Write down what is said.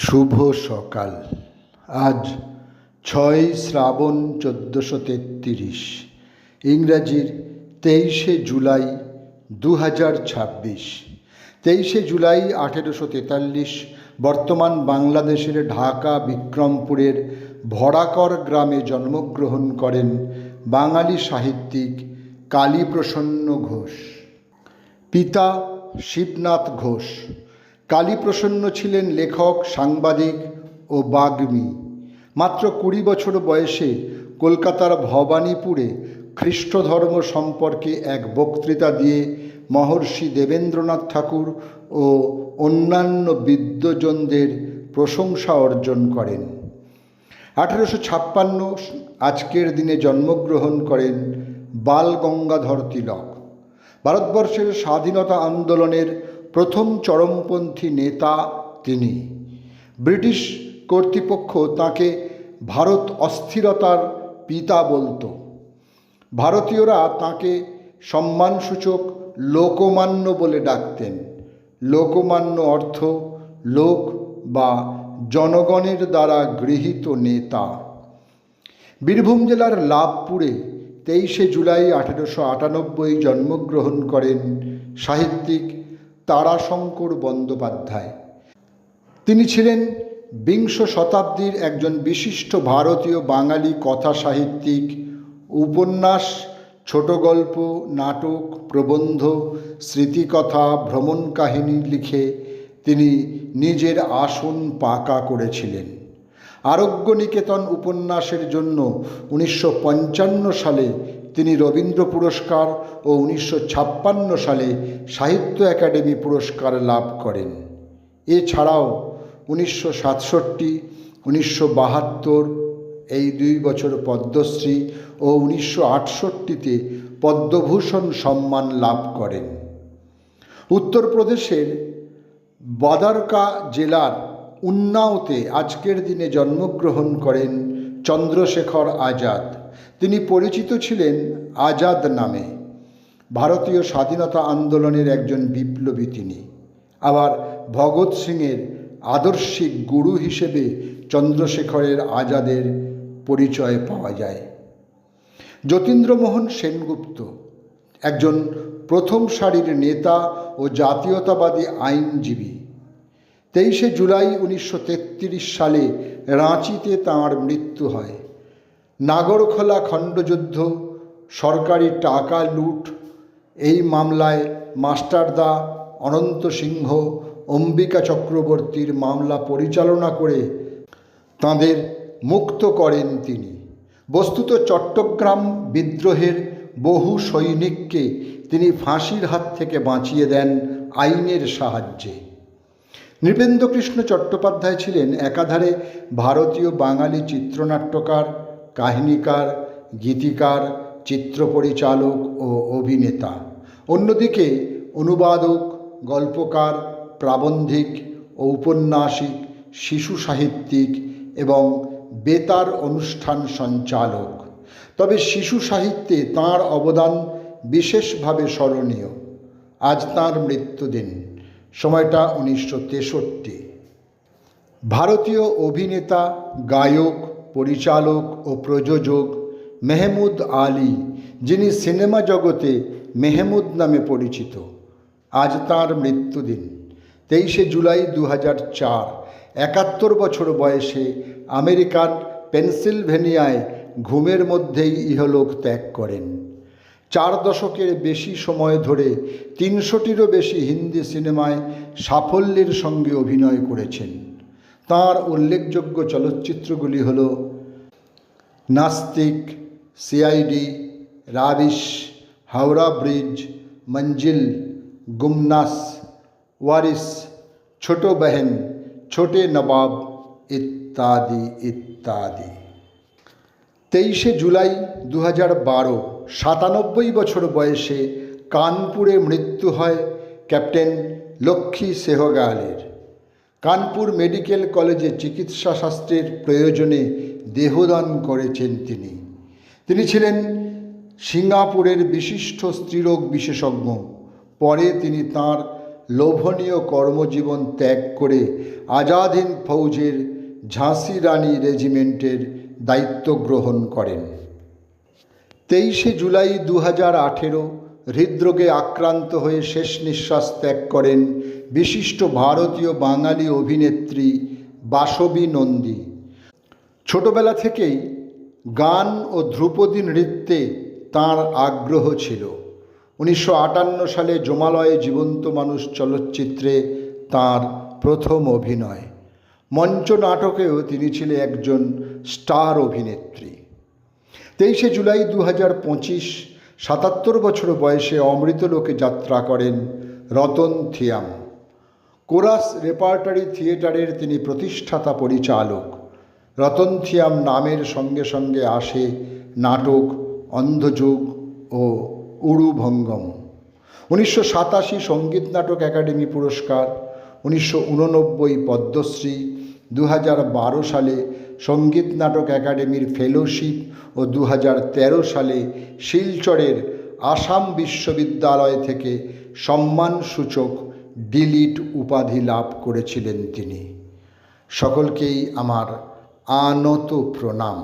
শুভ সকাল। আজ 6 শ্রাবণ 1433, ইংরাজির 23শে জুলাই 2026। 23শে জুলাই 1843 বর্তমান বাংলাদেশের ঢাকা বিক্রমপুরের ভরাকর গ্রামে জন্মগ্রহণ করেন বাঙালি সাহিত্যিক কালীপ্রসন্ন ঘোষ। পিতা শিবনাথ ঘোষ। কালীপ্রসন্ন ছিলেন লেখক, সাংবাদিক ও বাগ্মী। মাত্র 20 বছর বয়সে কলকাতার ভবানীপুরে খ্রিস্ট ধর্ম সম্পর্কে এক বক্তৃতা দিয়ে মহর্ষি দেবেন্দ্রনাথ ঠাকুর ও অন্যান্য বিদ্বজনদের প্রশংসা অর্জন করেন। 1856 আজকের দিনে জন্মগ্রহণ করেন বাল গঙ্গাধর তিলক। ভারতবর্ষের স্বাধীনতা আন্দোলনের প্রথম চরমপন্থী নেতা তিনি। ব্রিটিশ কর্তৃপক্ষ তাঁকে ভারত অস্থিরতার পিতা বলত। ভারতীয়রা তাঁকে সম্মানসূচক লোকমান্য বলে ডাকতেন। লোকমান্য অর্থ লোক বা জনগণের দ্বারা গৃহীত নেতা। বীরভূম জেলার লাভপুরে 23শে জুলাই 1898 জন্মগ্রহণ করেন সাহিত্যিক তারাশঙ্কর বন্দ্যোপাধ্যায়। তিনি ছিলেন বিংশ শতাব্দীর একজন বিশিষ্ট ভারতীয় বাঙালি কথা সাহিত্যিক। উপন্যাস, ছোট গল্প, নাটক, প্রবন্ধ, স্মৃতিকথা, ভ্রমণ কাহিনী লিখে তিনি নিজের আসন পাকা করেছিলেন। আরোগ্য নিকেতন উপন্যাসের জন্য 1955 সালে তিনি রবীন্দ্র পুরস্কার ও 1956 সালে সাহিত্য একাডেমি পুরস্কার লাভ করেন। এছাড়াও 1967, 1972 এই 2 বছর পদ্মশ্রী ও 1968-তে পদ্মভূষণ সম্মান লাভ করেন। উত্তরপ্রদেশের বাদারকা জেলার উন্নাওতে আজকের দিনে জন্মগ্রহণ করেন চন্দ্রশেখর আজাদ। তিনি পরিচিত ছিলেন আজাদ নামে। ভারতীয় স্বাধীনতা আন্দোলনের একজন বিপ্লবী তিনি। আবার ভগৎ সিংয়ের আদর্শিক গুরু হিসেবে চন্দ্রশেখরের আজাদের পরিচয় পাওয়া যায়। যতীন্দ্রমোহন সেনগুপ্ত একজন প্রথম সারির নেতা ও জাতীয়তাবাদী আইনজীবী। 23শে জুলাই 1933 সালে রাঁচিতে তাঁর মৃত্যু হয়। নাগরখোলা খণ্ডযুদ্ধ, সরকারি টাকা লুট এই মামলায় মাস্টারদা, অনন্ত সিংহ, অম্বিকা চক্রবর্তীর মামলা পরিচালনা করে তাঁদের মুক্ত করেন তিনি। বস্তুত চট্টগ্রাম বিদ্রোহের বহু সৈনিককে তিনি ফাঁসির হাত থেকে বাঁচিয়ে দেন আইনের সাহায্যে। নৃপেন্দ্রকৃষ্ণ চট্টোপাধ্যায় ছিলেন একাধারে ভারতীয় বাঙালি চিত্রনাট্যকার, কাহিনীকার, গীতিকার, চিত্র পরিচালক ও অভিনেতা। অন্যদিকে অনুবাদক, গল্পকার, প্রাবন্ধিক, ঔপন্যাসিক, শিশু সাহিত্যিক এবং বেতার অনুষ্ঠান সঞ্চালক। তবে শিশু সাহিত্যে তাঁর অবদান বিশেষভাবে স্মরণীয়। আজ তাঁর মৃত্যুদিন, সময়টা 1963। ভারতীয় অভিনেতা, গায়ক, পরিচালক ও প্রযোজক মেহমুদ আলী, যিনি সিনেমা জগতে মেহমুদ নামে পরিচিত, আজ তাঁর মৃত্যুদিন। 23শে জুলাই 2004 71 বছর বয়সে আমেরিকার পেনসিলভেনিয়ায় ঘুমের মধ্যেই ইহলোক ত্যাগ করেন। 4 দশকের বেশি সময় ধরে 300টিরও বেশি হিন্দি সিনেমায় সাফল্যের সঙ্গে অভিনয় করেছেন। তাঁর উল্লেখযোগ্য চলচ্চিত্রগুলি হল নাস্তিক, সিআইডি, রাবিশ, হাওড়া ব্রিজ, মঞ্জিল, গুমনাস, ওয়ারিস, ছোট বহন, ছোটে নবাব ইত্যাদি ইত্যাদি। 23শে জুলাই 2012 97 বছর বয়সে কানপুরে মৃত্যু হয় ক্যাপ্টেন লক্ষ্মী সেহগালের। কানপুর মেডিকেল কলেজে চিকিৎসা শাস্ত্রের প্রয়োজনে দেহদান করেছেন তিনি। তিনি ছিলেন সিঙ্গাপুরের বিশিষ্ট স্ত্রীরোগ বিশেষজ্ঞ। পরে তিনি তাঁর লোভনীয় কর্মজীবন ত্যাগ করে আজাদ হিন্দ ফৌজের ঝাঁসি রানী রেজিমেন্টের দায়িত্ব গ্রহণ করেন। 23শে জুলাই 2018 হৃদরোগে আক্রান্ত হয়ে শেষ নিঃশ্বাস ত্যাগ করেন বিশিষ্ট ভারতীয় বাঙালি অভিনেত্রী বাসবী নন্দী। ছোটবেলা থেকেই গান ও ধ্রুপদী নৃত্যে তাঁর আগ্রহ ছিল। 1958 সালে জমালয়ে জীবন্ত মানুষ চলচ্চিত্রে তাঁর প্রথম অভিনয়। মঞ্চ নাটকেও তিনি ছিলেন একজন স্টার অভিনেত্রী। 23শে জুলাই 2025 77 বছর বয়সে অমৃতলোকে যাত্রা করেন রতন থিয়াম। কোরাস রেপার্টারি থিয়েটারের তিনি প্রতিষ্ঠাতা পরিচালক। রতন থিয়াম নামের সঙ্গে সঙ্গে আসে নাটক অন্ধযোগ ও উড়ুভঙ্গম। 1987 সঙ্গীত নাটক একাডেমি পুরস্কার, 1989 পদ্মশ্রী, 2012 সালে সঙ্গীত নাটক একাডেমির ফেলোশিপ ও 2013 সালে শিলচরের আসাম বিশ্ববিদ্যালয় থেকে সম্মানসূচক ডিলিট উপাধি লাভ করেছিলেন তিনি। সকলকেই আমার আনত প্রণাম।